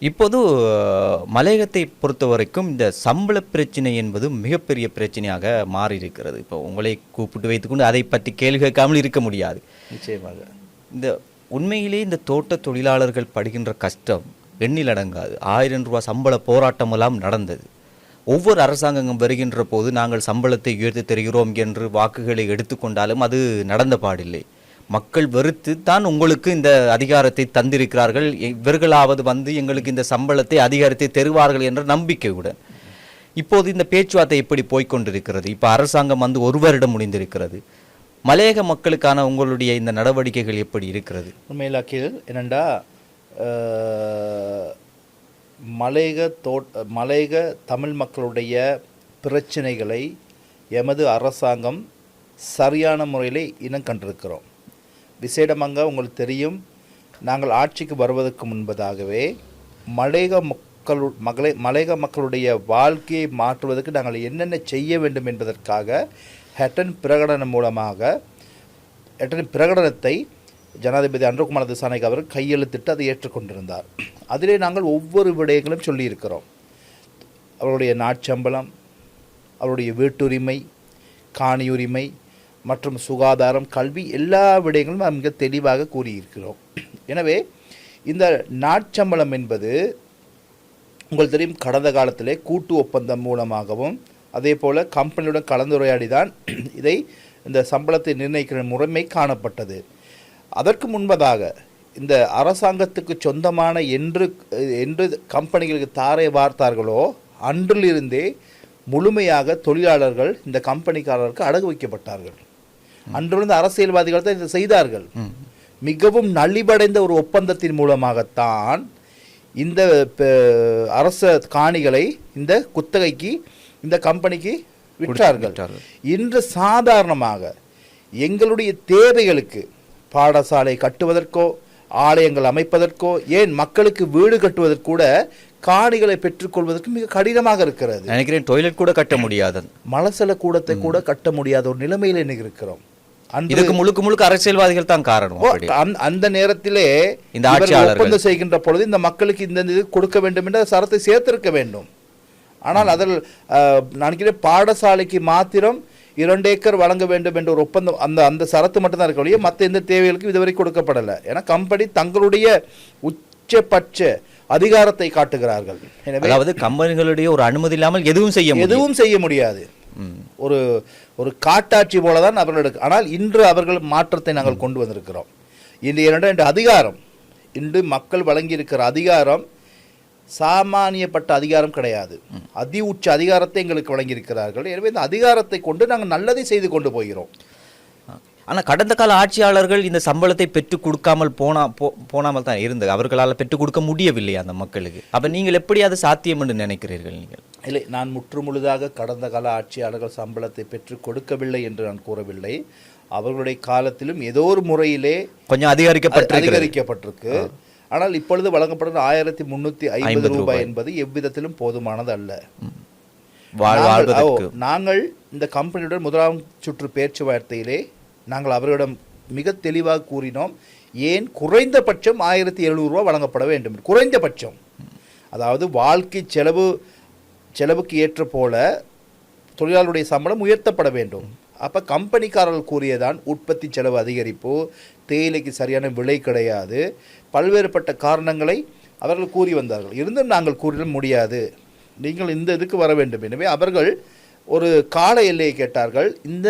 இப்போது மலையகத்தை பொறுத்த வரைக்கும் இந்த சம்பள பிரச்சனை என்பது மிகப்பெரிய பிரச்சனையாக மாறி இருக்கிறது. இப்போ உங்களை கூப்பிட்டு வைத்துக்கொண்டு அதை பற்றி கேள்வி கேட்காமல் இருக்க முடியாது. நிச்சயமாக இந்த உண்மையிலே இந்த தோட்ட தொழிலாளர்கள் படுகின்ற கஷ்டம் எண்ணில் அடங்காது. 1000 ரூபாய் சம்பள போராட்டமெல்லாம் நடந்தது. ஒவ்வொரு அரசாங்கம் வருகின்ற போது நாங்கள் சம்பளத்தை உயர்த்தி தருகிறோம் என்று வாக்குகளை எடுத்துக்கொண்டாலும் அது நடந்த பாடில்லை. மக்கள் வெறுத்து தான் உங்களுக்கு இந்த அதிகாரத்தை தந்திருக்கிறார்கள், இவர்களாவது வந்து எங்களுக்கு இந்த சம்பளத்தை அதிகாரத்தை தருவார்கள் என்ற நம்பிக்கையுடன். இப்போது இந்த பேச்சுவார்த்தை எப்படி போய்கொண்டிருக்கிறது? இப்போ அரசாங்கம் வந்து ஒரு வருடம் முடிந்திருக்கிறது. மலையக மக்களுக்கான உங்களுடைய இந்த நடவடிக்கைகள் எப்படி இருக்கிறது? உண்மையில் அகில் என்னென்னா, மலையக தமிழ் மக்களுடைய பிரச்சனைகளை எமது அரசாங்கம் சரியான முறையில் இனம் கண்டிருக்கிறோம். விசேடமாக உங்களுக்கு தெரியும், நாங்கள் ஆட்சிக்கு வருவதற்கு முன்பதாகவே மலையக மக்களுடைய வாழ்க்கையை மாற்றுவதற்கு நாங்கள் என்னென்ன செய்ய வேண்டும் என்பதற்காக ஹெட்டன் பிரகடனத்தை ஜனாதிபதி அன்ருகுமார் திசாநாயக்க அவர்கள் கையெழுத்திட்டு அதை ஏற்றுக்கொண்டிருந்தார். அதிலே நாங்கள் ஒவ்வொரு விடயங்களும் சொல்லியிருக்கிறோம். அவருடைய நாட்சம்பளம், அவருடைய வீட்டுரிமை, காணியுரிமை மற்றும் சுகாதாரம், கல்வி, எல்லா விடயங்களும் நாம் மிக தெளிவாக கூறியிருக்கிறோம். எனவே இந்த நாட்சம்பளம் என்பது உங்களுக்கு தெரியும், கடந்த காலத்திலே கூட்டு ஒப்பந்தம் மூலமாகவும் அதே போல் கம்பெனியுடன் கலந்துரையாடி தான் இந்த சம்பளத்தை நிர்ணயிக்கிற முறைமை காணப்பட்டது. அதற்கு முன்பதாக இந்த அரசாங்கத்துக்கு சொந்தமான என்று கம்பெனிகளுக்கு தாரை வார்த்தார்களோ அன்றிலிருந்தே முழுமையாக தொழிலாளர்கள் இந்த கம்பெனிக்காரர்களுக்கு அடகு வைக்கப்பட்டார்கள். அன்றிலிருந்து அரசியல்வாதிகள் தான் இதை செய்தார்கள். மிகவும் நலிவடைந்த ஒரு ஒப்பந்தத்தின் மூலமாகத்தான் இந்த அரச காணிகளை இந்த குத்தகைக்கு இந்த கம்பெனிக்கு விற்றார்கள். இன்று சாதாரணமாக எங்களுடைய தேவைகளுக்கு பாடசாலை கட்டுவதற்கோ ஆலயங்கள் அமைப்பதற்கோ ஏன் மக்களுக்கு வீடு கட்டுவதற்கு கூட காணிகளை பெற்றுக்கொள்வதற்கு மிக கடினமாக இருக்கிறது. நினைக்கிறேன் டொய்லெட் கூட கட்ட முடியாது, மலசல கூடத்தை கூட கட்ட முடியாத ஒரு நிலைமையில் இன்னைக்கு இருக்கிறோம். இதுக்கு முழுக்க அரசியல்வாதிகள் தான் காரணம். அந்த நேரத்திலே இந்த ஒப்பந்தம் செய்கின்ற பொழுது இந்த மக்களுக்கு இந்த இது கொடுக்க வேண்டும் என்ற சரத்தை சேர்த்திருக்க வேண்டும். ஆனால் அதில் நினைக்கிறேன் பாடசாலைக்கு மாத்திரம் 2 ஏக்கர் வழங்க வேண்டும் என்ற ஒரு ஒப்பந்தம், அந்த சரத்து மட்டும்தான் இருக்க, மற்ற எந்த தேவைகளுக்கும் இதுவரை கொடுக்கப்படலை. ஏன்னா கம்பெனி தங்களுடைய உச்சபட்ச அதிகாரத்தை காட்டுகிறார்கள். எனவே அதாவது கம்பெனிகளுடைய ஒரு அனுமதி இல்லாமல் எதுவும் செய்ய முடியாது. ஒரு காட்டாட்சி போலதான் அவர்களுக்கு. ஆனால் இன்று அவர்கள் மாற்றத்தை நாங்கள் கொண்டு வந்திருக்கிறோம். இன்று அதிகாரம், இன்று மக்கள் வழங்கியிருக்கிற அதிகாரம் சாமானியப்பட்ட அதிகாரம் கிடையாது, அதி உச்ச அதிகாரத்தை எங்களுக்கு வழங்கியிருக்கிறார்கள். எனவே இந்த அதிகாரத்தை கொண்டு நாங்கள் நல்லதை செய்து கொண்டு போகிறோம். ஆனால் கடந்த கால ஆட்சியாளர்கள் இந்த சம்பளத்தை பெற்றுக் கொடுக்காமல் போனாமல் தான் இருந்தது, அவர்களால் பெற்றுக் கொடுக்க முடியவில்லை அந்த மக்களுக்கு. அப்போ நீங்கள் எப்படி அது சாத்தியம் என்று நினைக்கிறீர்கள்? நீங்கள் இல்லை, நான் முற்றுமுழுதாக கடந்த கால ஆட்சியாளர்கள் சம்பளத்தை பெற்றுக் கொடுக்கவில்லை என்று நான் கூறவில்லை. அவர்களுடைய காலத்திலும் ஏதோ ஒரு முறையிலே கொஞ்சம் அதிகரிக்கப்பட்டிருக்கு. ஆனால் இப்பொழுது வழங்கப்படுற 1350 ரூபாய் என்பது எவ்விதத்திலும் போதுமானது அல்ல. நாங்கள் இந்த கம்பெனியுடன் முதலாம் சுற்று பேச்சுவார்த்தையிலே நாங்கள் அவர்களிடம் மிக தெளிவாக கூறினோம், ஏன் குறைந்தபட்சம் 1700 ரூபா வழங்கப்பட வேண்டும். குறைந்தபட்சம், அதாவது வாழ்க்கை செலவுக்கு ஏற்ற போல தொழிலாளருடைய சம்பளம் உயர்த்தப்பட வேண்டும். அப்போ கம்பெனிக்காரர்கள் கூறியதான் உற்பத்தி செலவு அதிகரிப்பு, தேயிலைக்கு சரியான விலை கிடையாது, பல்வேறுபட்ட காரணங்களை அவர்கள் கூறி வந்தார்கள். இருந்தும் நாங்கள் கூற முடியாது, நீங்கள் இந்த இதுக்கு வர வேண்டும். எனவே அவர்கள் ஒரு கால எல்லையை கேட்டார்கள். இந்த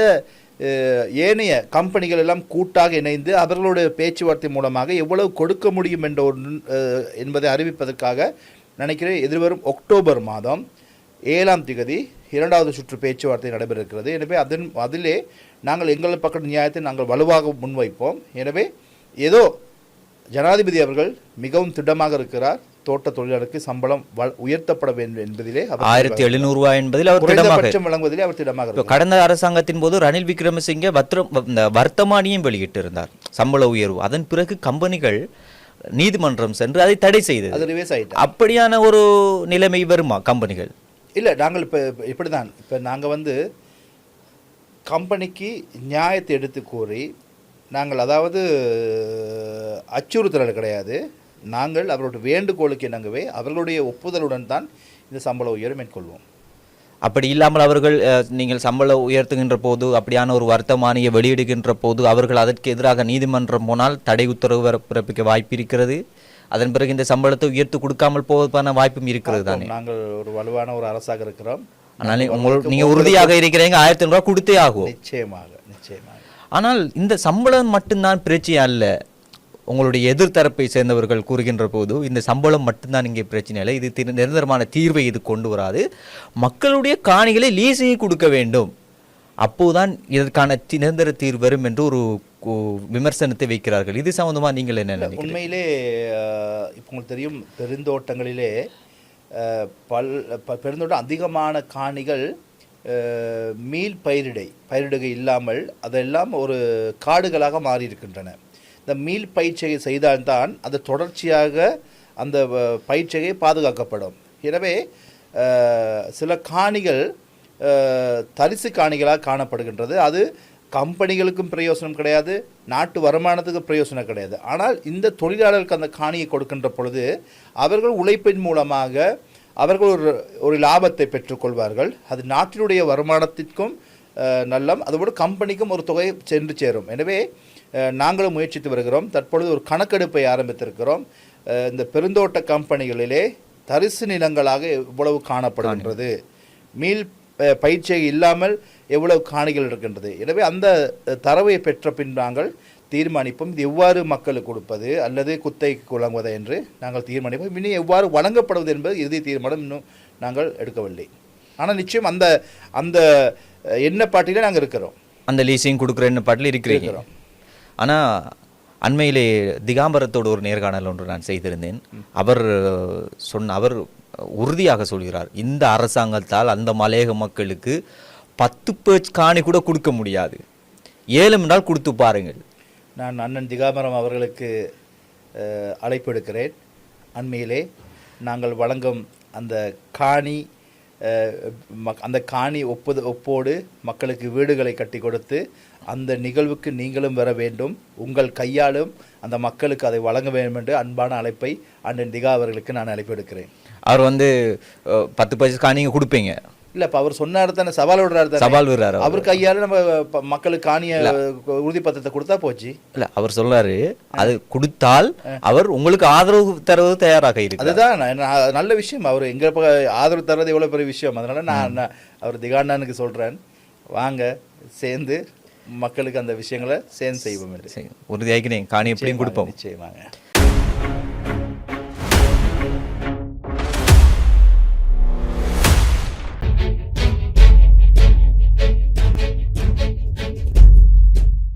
ஏனைய கம்பெனிகள் எல்லாம் கூட்டாக இணைந்து அவர்களுடைய பேச்சுவார்த்தை மூலமாக எவ்வளவு கொடுக்க முடியும் என்ற என்பதை அறிவிப்பதற்காக நினைக்கிறேன் எதிர்வரும் அக்டோபர் மாதம் 7ஆம் தேதி 2வது சுற்று பேச்சுவார்த்தை நடைபெற இருக்கிறது. எனவே அதிலே நாங்கள் எங்கள் பக்க நியாயத்தை நாங்கள் வலுவாக முன்வைப்போம். எனவே ஏதோ ஜனாதிபதி அவர்கள் மிகவும் திட்டமாக இருக்கிறார், தோட்ட தொழிலாளருக்கு சம்பளம் உயர்த்தப்பட வேண்டும் என்பதிலே 1700 ரூபாய் என்பதில் அவர் வழங்குவதிலே அவர் திட்டமாக. கடந்த அரசாங்கத்தின் போது ரணில் விக்ரமசிங்கே வர்த்தமானியம் வெளியிட்டிருந்தார் சம்பள உயர்வு. அதன் பிறகு கம்பெனிகள் நீதிமன்றம் சென்று அதை தடை செய்தது. அப்படியான ஒரு நிலைமை வருமா கம்பெனிகள்? இல்லை, நாங்கள் இப்போ இப்படி தான், இப்போ நாங்கள் கம்பெனிக்கு நியாயத்தை எடுத்து கூறி நாங்கள், அதாவது அச்சுறுத்தல் கிடையாது, நாங்கள் அவருடைய வேண்டுகோளுக்கு இணங்கவே அவர்களுடைய ஒப்புதலுடன் தான் இந்த சம்பள உயர்வை மேற்கொள்வோம். அப்படி இல்லாமல் அவர்கள் நீங்கள் சம்பளம் உயர்த்துகின்ற போது அப்படியான ஒரு வர்த்தமானியை வெளியிடுகின்ற போது அவர்கள் அதற்கு எதிராக நீதிமன்றம் போனால் தடை உத்தரவு பிறப்பிக்க வாய்ப்பு இருக்கிறது. அதன் பிறகு இந்த சம்பளத்தை உயர்த்து கொடுக்காமல் போவதற்கான வாய்ப்பும் இருக்கிறது தானே. நாங்கள் ஒரு வலுவான ஒரு அரசாக இருக்கிறோம். ஆனால் நீங்க உறுதியாக இருக்கிறீங்க 1500 ரூபாய் கொடுத்தே ஆகும். நிச்சயமாக நிச்சயமாக. ஆனால் இந்த சம்பளம் மட்டும்தான் பிரச்சனை அல்ல. உங்களுடைய எதிர்த்தரப்பை சேர்ந்தவர்கள் கூறுகின்ற போது இந்த சம்பளம் மட்டும்தான் இங்கே பிரச்சனை இல்லை, இது நிரந்தரமான தீர்வை இது கொண்டு வராது, மக்களுடைய காணிகளை லீஸிங்கை கொடுக்க வேண்டும், அப்போதுதான் இதற்கான நிரந்தர தீர்வு வரும் என்று ஒரு விமர்சனத்தை வைக்கிறார்கள். இது சம்பந்தமாக நீங்கள் என்ன நினைக்கிறீங்க? உண்மையிலே இப்போ உங்களுக்கு தெரியும், பெருந்தோட்டங்களிலே பெருந்தோட்டம் அதிகமான காணிகள் மீள் பயிரிடுகை இல்லாமல் அதெல்லாம் ஒரு காடுகளாக மாறி இருக்கின்றன. இந்த மீள் பயிற்சியை செய்தால்தான் அது தொடர்ச்சியாக அந்த பயிற்சியை பாதுகாக்கப்படும். எனவே சில காணிகள் தரிசு காணிகளாக காணப்படுகின்றது. அது கம்பெனிகளுக்கும் பிரயோசனம் கிடையாது, நாட்டு வருமானத்துக்கு பிரயோசனம் கிடையாது. ஆனால் இந்த தொழிலாளர்களுக்கு அந்த காணியை கொடுக்கின்ற பொழுது அவர்கள் உழைப்பின் மூலமாக அவர்கள் ஒரு லாபத்தை பெற்றுக்கொள்வார்கள். அது நாட்டினுடைய வருமானத்திற்கும் நல்லம், அதுபோல் கம்பெனிக்கும் ஒரு தொகை சென்று சேரும். எனவே நாங்களும் முயற்சித்து வருகிறோம். தற்பொழுது ஒரு கணக்கெடுப்பை ஆரம்பித்திருக்கிறோம். இந்த பெருந்தோட்ட கம்பெனிகளிலே தரிசு நிலங்களாக எவ்வளவு காணப்படுகின்றது, மீள் பயிற்சி இல்லாமல் எவ்வளவு காணிகள் இருக்கின்றது. எனவே அந்த தரவை பெற்ற பின் நாங்கள் தீர்மானிப்போம் இது எவ்வாறு மக்களுக்கு கொடுப்பது அல்லது குத்தகைக்கு வழங்குவதை என்று நாங்கள் தீர்மானிப்போம். இன்னும் எவ்வாறு வழங்கப்படுவது என்பது இறுதி தீர்மானம் இன்னும் நாங்கள் எடுக்கவில்லை. ஆனால் நிச்சயம் அந்த அந்த எண்ணப்பாட்டிலே நாங்கள் இருக்கிறோம். அந்த லீசிங் கொடுக்குற எண்ணப்பாட்டில் இருக்கிறோம். ஆனால் அண்மையிலே திகாம்பரத்தோடு ஒரு நேர்காணல் ஒன்று நான் செய்திருந்தேன். அவர் உறுதியாக சொல்கிறார், இந்த அரசாங்கத்தால் அந்த மலையக மக்களுக்கு 10 பேஜ் காணி கூட கொடுக்க முடியாது, ஏலம் என்றால் கொடுத்து பாருங்கள். நான் அண்ணன் திகாம்பரம் அவர்களுக்கு அழைப்பு எடுக்கிறேன். அண்மையிலே நாங்கள் வழங்கும் அந்த காணி ஒப்போடு மக்களுக்கு வீடுகளை கட்டி கொடுத்து அந்த நிகழ்வுக்கு நீங்களும் வர வேண்டும், உங்கள் கையாலும் அந்த மக்களுக்கு அதை வழங்க வேண்டும் என்று அன்பான அழைப்பை அண்ணன் திகா அவர்களுக்கு நான் அழைப்பு எடுக்கிறேன். அவர் 10 பைசா காணிங்க கொடுப்பீங்க இல்லை, இப்போ அவர் சொன்னார் தானே, சவால் விடுறாரு. அவர் கையால் நம்ம மக்களுக்கு காணிய உறுதிப்பத்திரத்தை கொடுத்தா போச்சு. இல்லை, அவர் சொல்றாரு அது கொடுத்தால் அவர் உங்களுக்கு ஆதரவு தருவது தயாராக இருக்கு. அதுதான் நல்ல விஷயம். அவர் எங்க ஆதரவு தருவது எவ்வளவு பெரிய விஷயம். அதனால நான் அவர் திகாண்ணனுக்கு சொல்றேன், வாங்க சேர்ந்து மக்களுக்கு அந்த விஷயங்களை சேர்ந்து செய்வோம் என்று. உறுதியாகி காணி எப்படியும் கொடுப்போம். நிச்சயமாக.